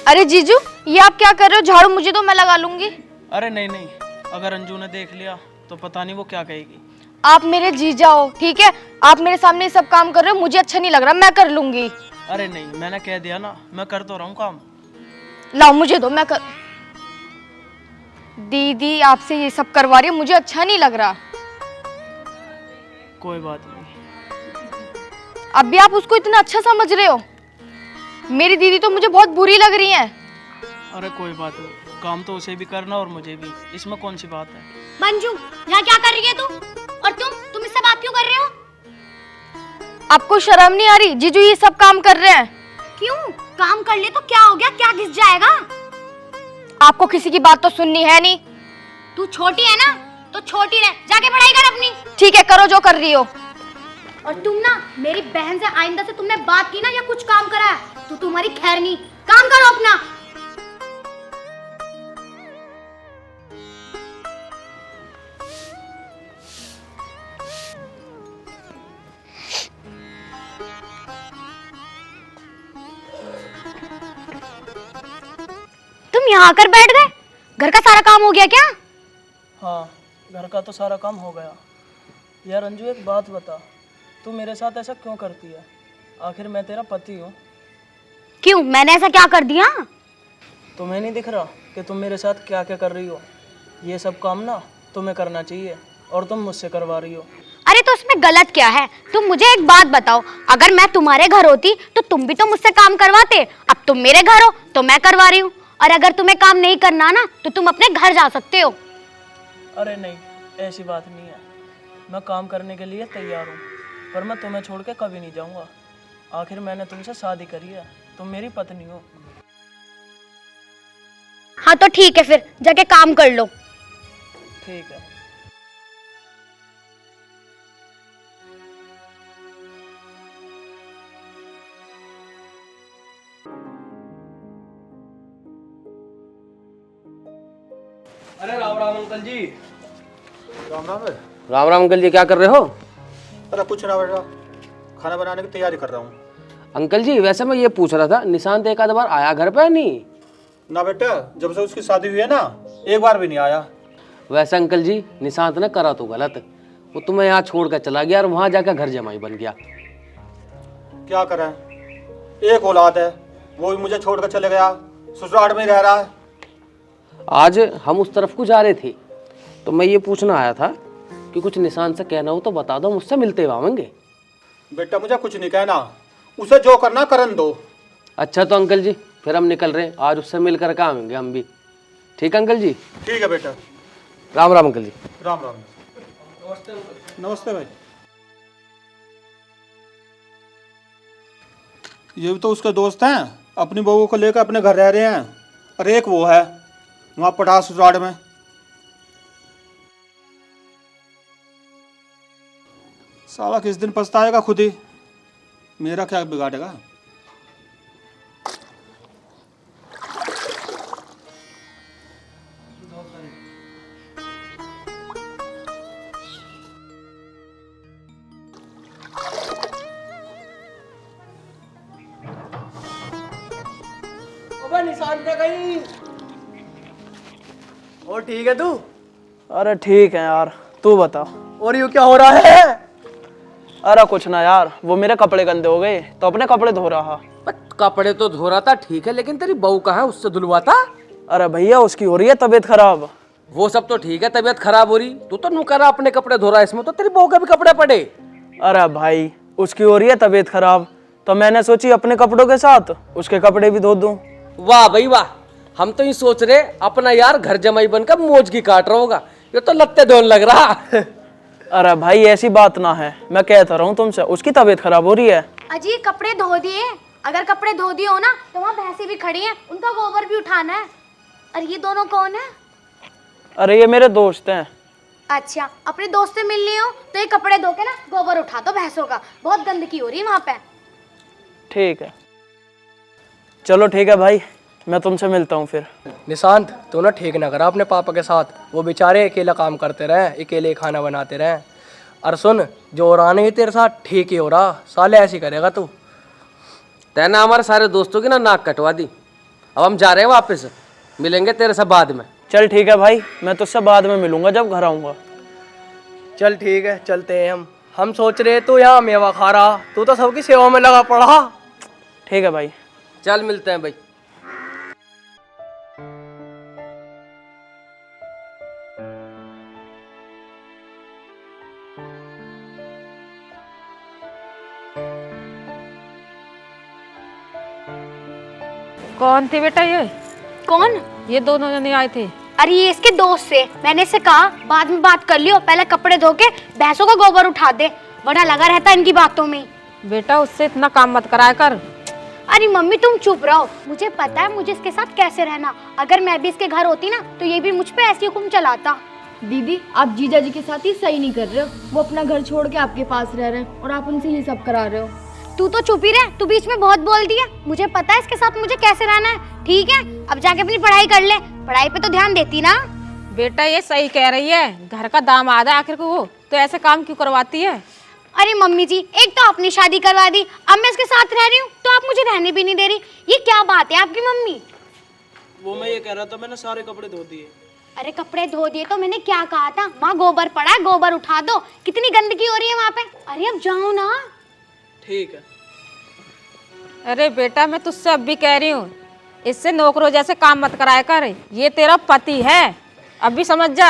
अरे जीजू ये आप क्या कर रहे हो? झाड़ू मुझे तो, मैं लगा लूंगी। अरे नहीं नहीं, अगर अंजू ने देख लिया तो पता नहीं वो क्या कहेगी। आप मेरे जीजा हो, ठीक है? आप मेरे सामने ये सब काम कर रहे हो, मुझे अच्छा नहीं लग रहा, मैं कर लूंगी। अरे नहीं, मैंने कह दिया ना, मैं कर तो रहा हूँ काम। लाओ मुझे दो, मैं कर। दीदी आपसे ये सब करवा रही है, मुझे अच्छा नहीं लग रहा। कोई बात नहीं। अब भी आप उसको इतना अच्छा समझ रहे हो? मेरी दीदी तो मुझे बहुत बुरी लग रही है। अरे कोई बात नहीं, काम तो उसे भी करना और मुझे भी, इसमें कौन सी बात है। मंजू यहाँ क्या कर रही है तू? और तुम इससे बात क्यों कर रहे हो? आपको शर्म नहीं आ रही? जीजू ये सब काम कर रहे हैं। क्यों? काम कर ले तो क्या हो गया? क्या घिस जाएगा? आपको किसी की बात तो सुननी है नहीं। तू छोटी है ना, तो छोटी रह, जाके पढ़ाई कर अपनी। ठीक है, करो जो कर रही हो। और तुम ना मेरी बहन से आइंदा से तुमने बात की ना या कुछ काम कराया तो तुम्हारी खैर नहीं। काम करो अपना। तुम यहाँ आकर बैठ गए? घर का सारा काम हो गया क्या? हाँ, घर का तो सारा काम हो गया। यार अंजू एक बात बता, तू मेरे साथ ऐसा क्यों करती है? आखिर मैं तेरा पति हूँ। क्यों? मैंने ऐसा क्या कर दिया? तुम्हें नहीं दिख रहा कि तुम मेरे साथ क्या क्या कर रही हो? ये सब काम ना तुम्हें करना चाहिए और तुम मुझसे करवा रही हो। अरे तो उसमें गलत क्या है? तुम मुझे एक बात बताओ, अगर मैं तुम्हारे घर होती तो तुम भी तो मुझसे काम करवाते। अब तुम मेरे घर हो तो मैं करवा रही हूँ, और अगर तुम्हें काम नहीं करना ना तो तुम अपने घर जा सकते हो। अरे नहीं, ऐसी बात नहीं है। मैं काम करने के लिए तैयार हूँ, पर मैं तुम्हें छोड़ के कभी नहीं जाऊँगा। आखिर मैंने तुमसे शादी करी है, तुम मेरी पत्नी हो। हाँ तो ठीक है, फिर जाके काम कर लो। ठीक है। अरे राम राम अंकल जी। राम राम है। राम राम अंकल जी, क्या कर रहे हो? अरे कुछ ना बेटा, खाना बनाने की तैयारी कर रहा हूँ। अंकल जी वैसे मैं ये पूछ रहा था, निशांत एक आध बार आया घर पे नहीं? ना बेटा, जब से उसकी शादी हुई है ना, एक बार भी नहीं आया। वैसे अंकल जी निशांत ने करा तो गलत, वो तुम्हें यहाँ छोड़ कर चला गया और वहां जाकर घर जमाई बन गया। क्या करें, एक औलाद है, वो भी मुझे छोड़कर चले गया, ससुराल में ही रह रहा है। आज हम उस तरफ को जा रहे थे तो मैं ये पूछना आया था कि कुछ निशान से कहना हो तो बता दो, मुझसे मिलते हुए आवेंगे। बेटा मुझे कुछ नहीं कहना, उसे जो करना करन दो। अच्छा तो अंकल जी फिर हम निकल रहे हैं, आज उससे मिलकर के आवेंगे हम भी। ठीक है अंकल जी। ठीक है बेटा। राम राम अंकल जी। राम राम। नमस्ते भाई। ये भी तो उसके दोस्त हैं, अपनी बहू को लेकर अपने घर रह रहे हैं, और एक वो है वहाँ पटास ससुराल में। साला किस दिन पछताएगा खुद ही, मेरा क्या बिगाड़ेगा। अबे निशान पे गई। और ठीक है तू? अरे ठीक है यार, तू बता। और यूँ क्या हो रहा है? अरे कुछ ना यार, वो मेरे कपड़े गंदे हो गए तो अपने कपड़े धो रहा। कपड़े तो धो रहा था ठीक है, लेकिन तेरी बहू कहाँ है, उससे धुलवाता। अरे भैया उसकी हो रही है तबीयत खराब। वो सब तो ठीक है, तबीयत खराब हो रही, तू तो नुकरा अपने कपड़े धो रहा है, इसमें तो तेरी बहू के भी कपड़े पड़े। अरे भाई उसकी हो रही है तबीयत खराब तो मैंने सोची अपने कपड़ों के साथ उसके कपड़े भी धो दूं। वाह भाई वाह, हम तो ये सोच रहे अपना यार घर जमाई बनकर मौज की काट रहा होगा, ये तो लत्ते धोने लग रहा। अरे भाई ऐसी बात ना है, मैं कहता रहा हूँ तुमसे, उसकी तबीयत खराब हो रही है। अजी कपड़े धो दिए? अगर कपड़े धो दिए हो ना तो वहाँ भैंसें भी खड़ी हैं, उनका गोबर भी उठाना है। और ये दोनों कौन है? अरे ये मेरे दोस्त हैं। अच्छा, अपने दोस्त से मिलनी हो तो ये कपड़े धो के ना गोबर उठा दो भैंसों का, बहुत गंदगी हो रही है वहाँ पे। ठीक है चलो ठीक है भाई, मैं तुमसे मिलता हूँ फिर। निशांत तू ना ठीक ना करा अपने पापा के साथ, वो बेचारे अकेला काम करते रहे, अकेले खाना बनाते रहे। और सुन, जो हो रहा नहीं तेरे साथ ठीक ही हो रहा, साले ऐसे करेगा तू। तैना हमारे सारे दोस्तों की ना नाक कटवा दी, अब हम जा रहे हैं वापस, मिलेंगे तेरे से बाद में। चल ठीक है भाई, मैं तुझसे बाद में मिलूंगा जब घर आऊँगा। चल ठीक है चलते हैं हम सोच रहे तू यहाँ मेवा खा रहा, तू तो सबकी सेवा में लगा पड़ा। ठीक है भाई। चल मिलते हैं भाई। कौन थे बेटा ये? कौन? ये दोनों जने आए थे। अरे ये इसके दोस्त से, मैंने इसे कहा बाद में बात कर लियो, पहले कपड़े धो के भैंसों का गोबर उठा दे, वरना लगा रहता है इनकी बातों में। बेटा उससे इतना काम मत कराया कर। अरे मम्मी तुम चुप रहो, मुझे पता है मुझे इसके साथ कैसे रहना। अगर मैं भी इसके घर होती ना तो ये भी मुझ पे ऐसी हुक्म चलाता। दीदी आप जीजा जी के साथ ही सही नहीं कर रहे हो, वो अपना घर छोड़ के आपके पास रह रहे हैं और आप उनसे ये सब करा रहे हो। तू तो चुप ही रह, तू बीच में बहुत बोलती है। मुझे पता है इसके साथ मुझे कैसे रहना है। ठीक है अब जाके अपनी पढ़ाई कर ले, पढ़ाई पे तो ध्यान देती ना। बेटा ये सही कह रही है, घर का दामाद है आखिर को, वो तो ऐसे काम क्यों करवाती है? अरे मम्मी जी, एक तो आपने शादी करवा दी, अब मैं इसके साथ रह रही हूँ तो आप मुझे रहने भी नहीं दे रही, ये क्या बात है आपकी मम्मी? वो मैं ये कह रहा था, मैंने सारे कपड़े धो दिए। अरे कपड़े धो दिए तो मैंने क्या कहा था, वहाँ गोबर पड़ा है, गोबर उठा दो, कितनी गंदगी हो रही है वहाँ पे। अरे अब जाओ ना। ठीक है। अरे बेटा मैं तुझसे अब भी कह रही हूँ, इससे नौकरों जैसे काम मत कराया कर, ये तेरा पति है, अब भी समझ जा।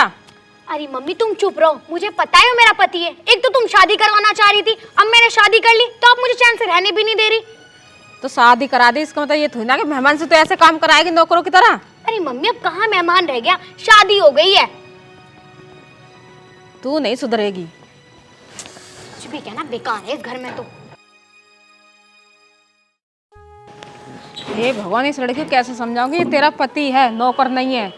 अरे मम्मी तुम चुप रहो, मुझे पता है वो मेरा पति है। एक तो तुम शादी करवाना चाह रही थी, अब मैंने शादी कर ली तो आप मुझे चैन से रहने भी नहीं दे रही। तो शादी करा दी, इसका मतलब ये थोड़ी ना कि मेहमान से तो ऐसे काम कराएगी नौकरों की तरह। अरे मम्मी अब कहाँ मेहमान रह गया, शादी हो गई है। तू नहीं सुधरेगी। कुछ भी कहना बेकार है इस घर में तो। हे भगवान, इस लड़की को कैसे समझाऊंगी, ये तेरा पति है, नौकर नहीं है।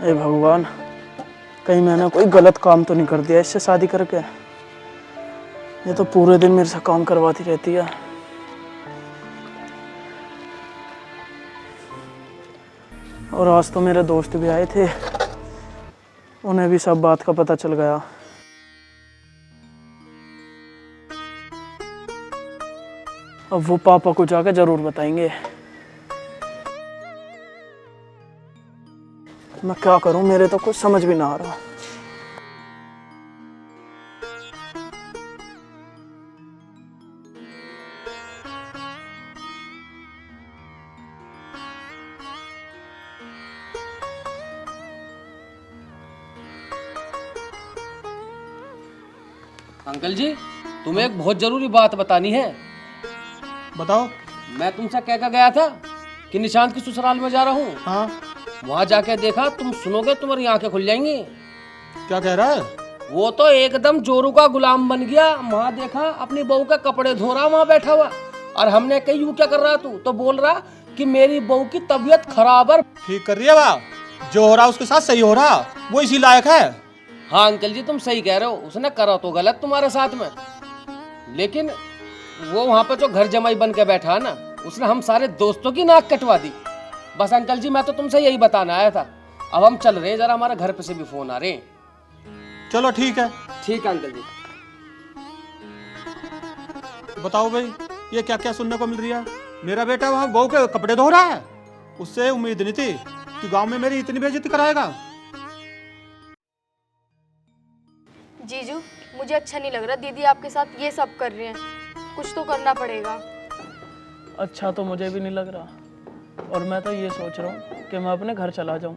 हे भगवान, कहीं मैंने कोई गलत काम तो नहीं कर दिया इससे शादी करके। ये तो पूरे दिन मेरे से काम करवाती रहती है। और आज तो मेरे दोस्त भी आए थे, उन्हें भी सब बात का पता चल गया। अब वो पापा को जाकर जरूर बताएंगे। मैं क्या करूं, मेरे तो कुछ समझ भी ना आ रहा। अंकल जी, तुम्हें एक बहुत जरूरी बात बतानी है। बताओ। मैं तुमसे कह कर गया था कि निशांत की ससुराल में जा रहा हूँ। हाँ। वहाँ जाके देखा, तुम सुनोगे तुम्हारी आंखें खुल जाएंगी। क्या कह रहा है? वो तो एकदम जोरू का गुलाम बन गया। वहाँ देखा अपनी बहू के कपड़े धो रहा वहाँ बैठा हुआ, और हमने कही यू क्या कर रहा तू, तो बोल रहा कि मेरी बहू की तबीयत खराब है। ठीक कर रही है वाह, जो हो रहा उसके साथ सही हो रहा, वो इसी लायक है। हाँ अंकल जी, तुम सही कह रहे हो, उसने करा तो गलत तुम्हारे साथ में, लेकिन वो वहाँ पे जो घर जमाई बन के बैठा है ना, उसने हम सारे दोस्तों की नाक कटवा दी। बस अंकल जी, मैं तो तुमसे यही बताना आया था। अब हम चल रहे हैं, जरा हमारे घर पे से भी फोन आ रहे हैं। चलो ठीक है। ठीक है अंकल जी। बताओ भाई, ये क्या क्या सुनने को मिल रही है? मेरा बेटा वहाँ बहू के कपड़े धो रहा है, उससे उम्मीद नहीं थी कि गांव में मेरी इतनी बेइज्जती कराएगा। जीजू, मुझे अच्छा नहीं लग रहा दीदी आपके साथ ये सब कर रही हैं। कुछ तो करना पड़ेगा। अच्छा तो मुझे भी नहीं लग रहा, और मैं तो ये सोच रहा हूँ कि मैं अपने घर चला जाऊँ।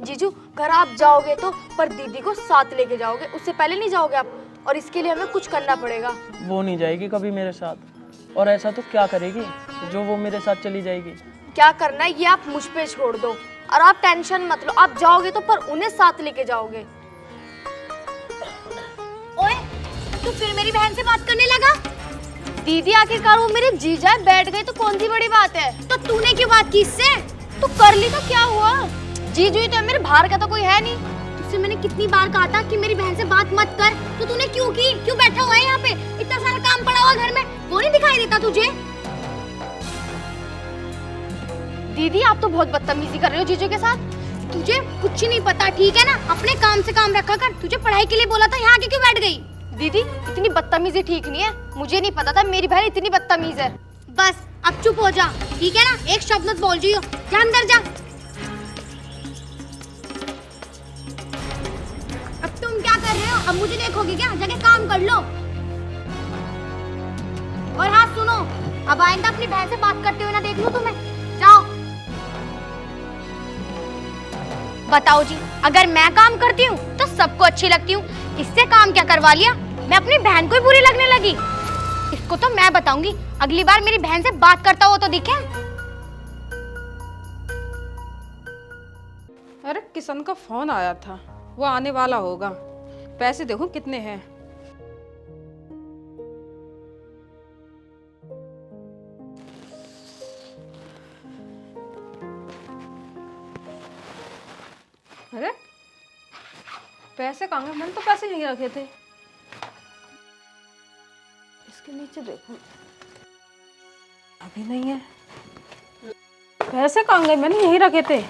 जीजू, घर आप जाओगे तो पर दीदी को साथ लेके जाओगे, उससे पहले नहीं जाओगे आप, और इसके लिए हमें कुछ करना पड़ेगा। वो नहीं जाएगी कभी मेरे साथ, और ऐसा तो क्या करेगी जो वो मेरे साथ चली जाएगी। क्या करना है ये आप मुझ पे छोड़ दो, और आप टेंशन मत लो। आप जाओगे तो पर उन्हें साथ लेके जाओगे। ओए, तू फिर मेरी बहन से बात करने लगा? दीदी आखिरकार वो मेरे जीजा बैठ गए तो कौन सी बड़ी बात है। तो तूने क्यों बात की इससे? तू कर ली तो क्या हुआ? जीजू ही तो मेरे बाहर का तो कोई है नहीं। तुझसे मैंने कितनी बार कहा था कि मेरी बहन से बात मत कर, तो तूने क्यों की? क्यों बैठा हुआ है यहाँ पे? इतना सारा काम पड़ा हुआ घर में, वो नहीं दिखाई देता तुझे? दीदी आप तो बहुत बदतमीजी कर रहे हो जीजू के साथ। तुझे कुछ नहीं पता, ठीक है ना? अपने काम से काम रखा कर। तुझे पढ़ाई के लिए बोला था, यहाँ के क्यों बैठ गई? दीदी इतनी बदतमीजी ठीक नहीं है, मुझे नहीं पता था मेरी बहन इतनी बदतमीज है। बस अब चुप हो जा, ठीक है ना? एक शब्द मत बोल जियो, जा अंदर जा। अब तुम क्या कर रहे हो? अब मुझे देखोगे क्या? जाके काम कर लो। और हाँ सुनो, अब आइंदा अपनी बहन से बात करते हुए ना देख लो तुम्हें। जाओ। बताओ जी, अगर मैं काम करती हूँ तो सबको अच्छी लगती हूँ, इससे काम क्या करवा लिया? मैं अपनी बहन को ही बुरी लगने लगी। इसको तो मैं बताऊंगी, अगली बार मेरी बहन से बात करता हो तो दिखे। अरे किशन का फोन आया था, वो आने वाला होगा। पैसे देखो कितने हैं। अरे पैसे कहाँ गए? मैंने तो पैसे यहीं रखे थे। इसके नीचे देखो, अभी नहीं है। पैसे कहाँ गए? मैंने यहीं रखे थे,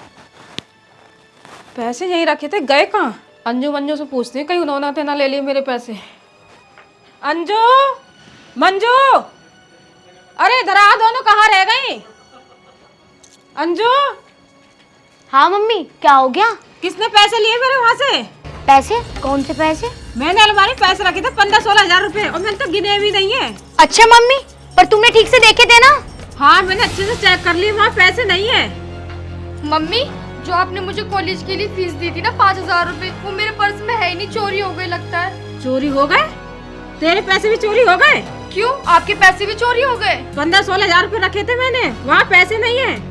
पैसे यहीं रखे थे, गए कहाँ? अंजू मंजू से पूछते हैं, कहीं उन्होंने थे ना ले लिए मेरे पैसे। अंजू, मंजू, अरे इधर आ, दोनों कहाँ रह गई? अंजू। हाँ मम्मी, क्या हो गया? किसने पैसे लिए मेरे वहाँ से? पैसे? कौन से पैसे? मैंने अलमारी पैसे रखे थे 15-16 हजार रुपए, और मैंने तो गिने भी नहीं है। अच्छा मम्मी, पर तुमने ठीक से देखे थे ना? हाँ मैंने अच्छे से चेक कर लिए, वहाँ पैसे नहीं है। मम्मी, जो आपने मुझे कॉलेज के लिए फीस दी थी ना 5000 रुपए, वो मेरे पर्स में है ही नहीं, चोरी हो गए लगता है। चोरी हो गए? तेरे पैसे भी चोरी हो गए? क्यों, आपके पैसे भी चोरी हो गए? 15-16 हजार रुपए रखे थे मैंने, वहाँ पैसे नहीं है।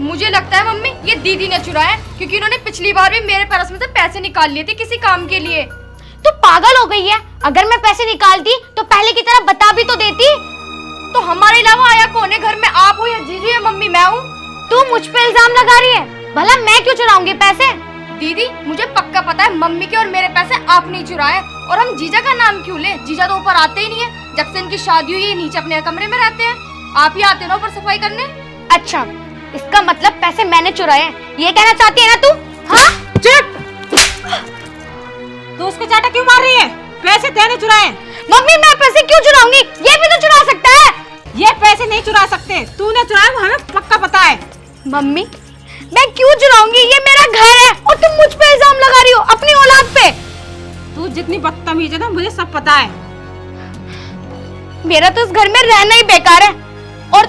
मुझे लगता है मम्मी ये दीदी ने चुराया, क्योंकि उन्होंने पिछली बार भी मेरे पर्स में से पैसे निकाल लिए थे किसी काम के लिए। तू पागल हो गई है? अगर मैं पैसे निकालती तो पहले की तरह बता भी तो देती। तो हमारे अलावा आया कौन है घर में? आप हो या जीजू या मम्मी? मैं हूँ। तू मुझ पे इल्जाम लगा रही है? भला मैं क्यों चुराऊंगी पैसे? दीदी मुझे पक्का पता है मम्मी के और मेरे पैसे आप नहीं चुराए। और हम जीजा का नाम क्यों ले? जीजा तो ऊपर आते ही नहीं है, जब से इनकी शादी हुई है नीचे अपने कमरे में रहते हैं। आप ही आते ना ऊपर सफाई करने। अच्छा, इसका मतलब पैसे मैंने चुराए हैं, ये कहना चाहती है ना तू? हाँ? चुप। तू उसको चाटा क्यों मार रही है? पैसे तेने चुराए। मम्मी मैं पैसे क्यों चुराऊंगी? ये भी तो चुरा सकता है। ये पैसे नहीं चुरा सकते, तूने चुराए वो हमें पक्का पता है। मम्मी मैं क्यों चुराऊंगी? ये मेरा घर है और तुम मुझ पे इल्जाम लगा रही हो अपनी औलाद पे। तू जितनी बदतमीज है ना मुझे सब पता है। मेरा तो इस घर में रहना ही बेकार है। और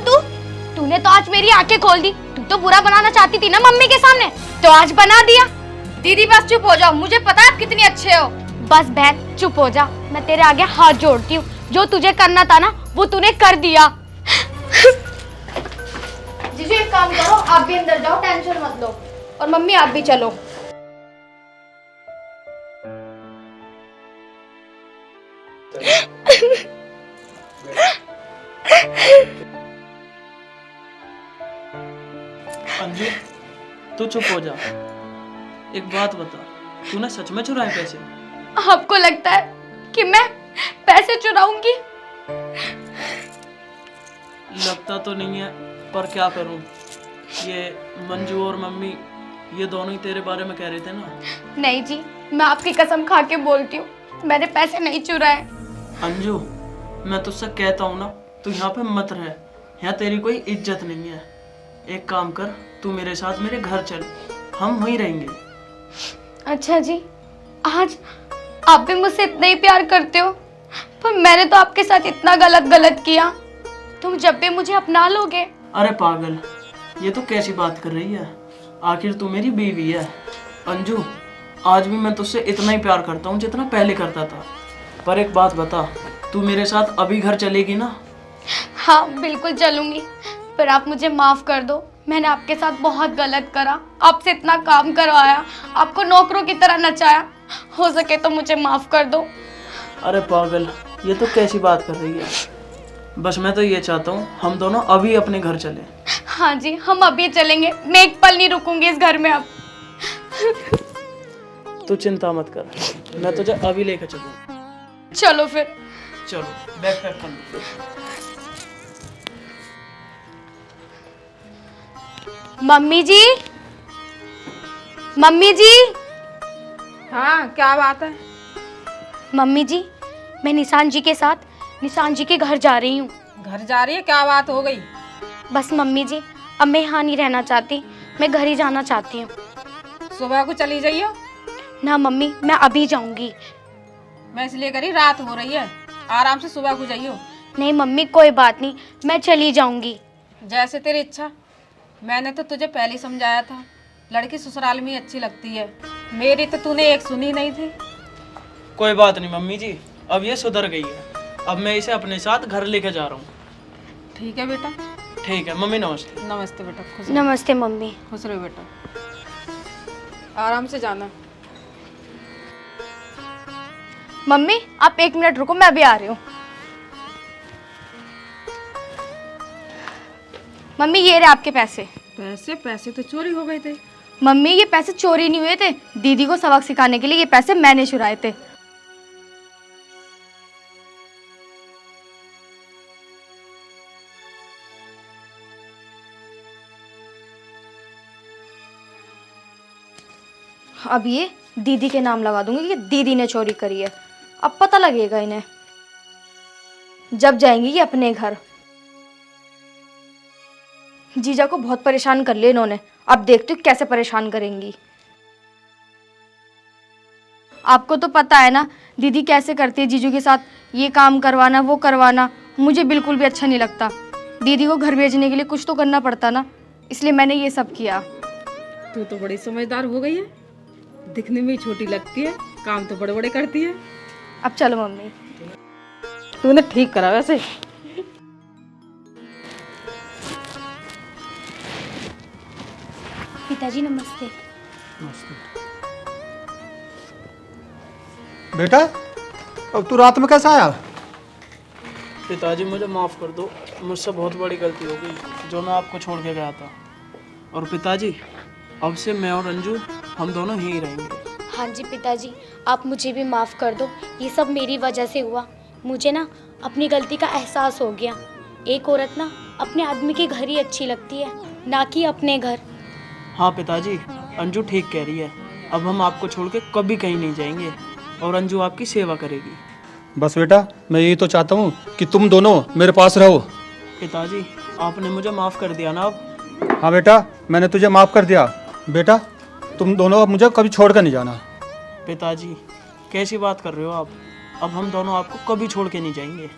तूने तो आज मेरी आंखें खोल दी। तू तो बुरा बनाना चाहती थी ना मम्मी के सामने, तो आज बना दिया। दीदी बस चुप हो जाओ, मुझे पता है आप कितनी अच्छे हो। बस बहन चुप हो जा, मैं तेरे आगे हाथ जोड़ती हूँ। जो तुझे करना था ना वो तूने कर दिया। जीजू एक काम करो, आप भी अंदर जाओ, टेंशन मत लो। और मम्मी आप भी चलो। अंजू तू चुप हो जा। एक बात बता, तूने सच में चुराए पैसे? आपको लगता है कि मैं पैसे चुराऊंगी? लगता तो नहीं है, पर क्या करूं। ये मंजू और मम्मी ये दोनों ही तेरे बारे में कह रहे थे ना। नहीं जी, मैं आपकी कसम खा के बोलती हूँ, मैंने पैसे नहीं चुराए। अंजू मैं तुझसे कहता हूँ ना, तू यहाँ पे मत रह, यहाँ तेरी कोई इज्जत नहीं है। एक काम कर, तू मेरे साथ मेरे घर चल, हम वहीं रहेंगे। अच्छा जी, आज आप भी मुझसे इतना ही प्यार करते हो, पर मैंने तो आपके साथ इतना गलत किया, तुम जब भी मुझे अपना लोगे? अरे पागल, ये तो कैसी बात कर रही है? आखिर तू मेरी बीवी है। अंजू आज भी मैं तुझसे इतना ही प्यार करता हूँ जितना पहले करता था। पर एक बात बता, तू मेरे साथ अभी घर चलेगी ना? हाँ बिल्कुल चलूंगी, पर आप मुझे माफ कर दो। मैंने आपके साथ बहुत गलत करा, आपसे इतना काम करवाया, आपको नौकरों की तरह नचाया। हो सके तो मुझे माफ कर दो। अरे पागल, ये तो कैसी बात कर रही है? बस मैं तो ये चाहता हूँ हम दोनों अभी अपने घर चले। हाँ जी, हम अभी चलेंगे, मैं एक पल नहीं रुकूंगी इस घर में अब। तू चिंता मत कर, मैं तुझे अभी लेकर चलूँ। चलो फिर। चलो बैग पैक कर लो। मम्मी जी, मम्मी जी। हाँ क्या बात है? मम्मी जी, मैं निशान जी के साथ निशान जी के घर जा रही हूँ। घर जा रही है? क्या बात हो गई? बस मम्मी जी, अब मैं यहाँ नहीं रहना चाहती, मैं घर ही जाना चाहती हूँ। सुबह को चली जाइयो। ना मम्मी, मैं अभी जाऊंगी। मैं इसलिए करी, रात हो रही है, आराम से सुबह को जाइयो। नहीं मम्मी कोई बात नहीं, मैं चली जाऊंगी। जैसे तेरी इच्छा। मैंने तो तुझे पहले ही समझाया था, लड़की ससुराल में ही अच्छी लगती है। मेरी तो तूने एक सुनी नहीं थी। कोई बात नहीं मम्मी जी, अब ये सुधर गई है। अब मैं इसे अपने साथ घर लेके जा रहा हूँ। ठीक है बेटा। ठीक है मम्मी, नमस्ते। नमस्ते बेटा। खुश रहो। नमस्ते मम्मी। खुश रहो बेटा, आराम से जाना। मम्मी आप 1 मिनट रुको, मैं अभी आ रही हूँ। मम्मी ये रहे आपके पैसे। पैसे तो चोरी हो गए थे। मम्मी ये पैसे चोरी नहीं हुए थे, दीदी को सबक सिखाने के लिए ये पैसे मैंने चुराए थे। अब ये दीदी के नाम लगा दूंगी कि दीदी ने चोरी करी है। अब पता लगेगा इन्हें जब जाएंगी ये अपने घर। जीजा को बहुत परेशान कर लिया इन्होंने, अब देखती हूँ कैसे परेशान करेंगी। आपको तो पता है ना दीदी कैसे करती है जीजू के साथ, ये काम करवाना वो करवाना, मुझे बिल्कुल भी अच्छा नहीं लगता। दीदी को घर भेजने के लिए कुछ तो करना पड़ता ना, इसलिए मैंने ये सब किया। तू तो बड़ी समझदार हो गई है, दिखने में ही छोटी लगती है, काम तो बड़े बड़े करती है। अब चलो मम्मी। तूने ठीक करा वैसे। पिताजी नमस्ते। बेटा अब तू रात में कैसा आया? पिताजी मुझे माफ़ कर दो, मुझसे बहुत बड़ी गलती हो गई जो मैं आपको छोड़ के गया था। और पिताजी अब से मैं और अंजू हम दोनों ही रहेंगे। हाँ जी पिताजी, आप मुझे भी माफ़ कर दो, ये सब मेरी वजह से हुआ। मुझे ना अपनी गलती का एहसास हो गया। एक औरत ना अपने आदमी की घर ही अच्छी लगती है, ना कि अपने घर। हाँ पिताजी, अंजू ठीक कह रही है। अब हम आपको छोड़ के कभी कहीं नहीं जाएंगे और अंजू आपकी सेवा करेगी। बस बेटा, मैं यही तो चाहता हूँ कि तुम दोनों मेरे पास रहो। पिताजी, आपने मुझे माफ़ कर दिया ना अब? हाँ बेटा, मैंने तुझे माफ़ कर दिया। बेटा, तुम दोनों अब मुझे कभी छोड़ कर नहीं जाना। पिताजी, कैसी बात कर रहे हो आप? अब हम दोनों आपको कभी छोड़ के नहीं जाएंगे।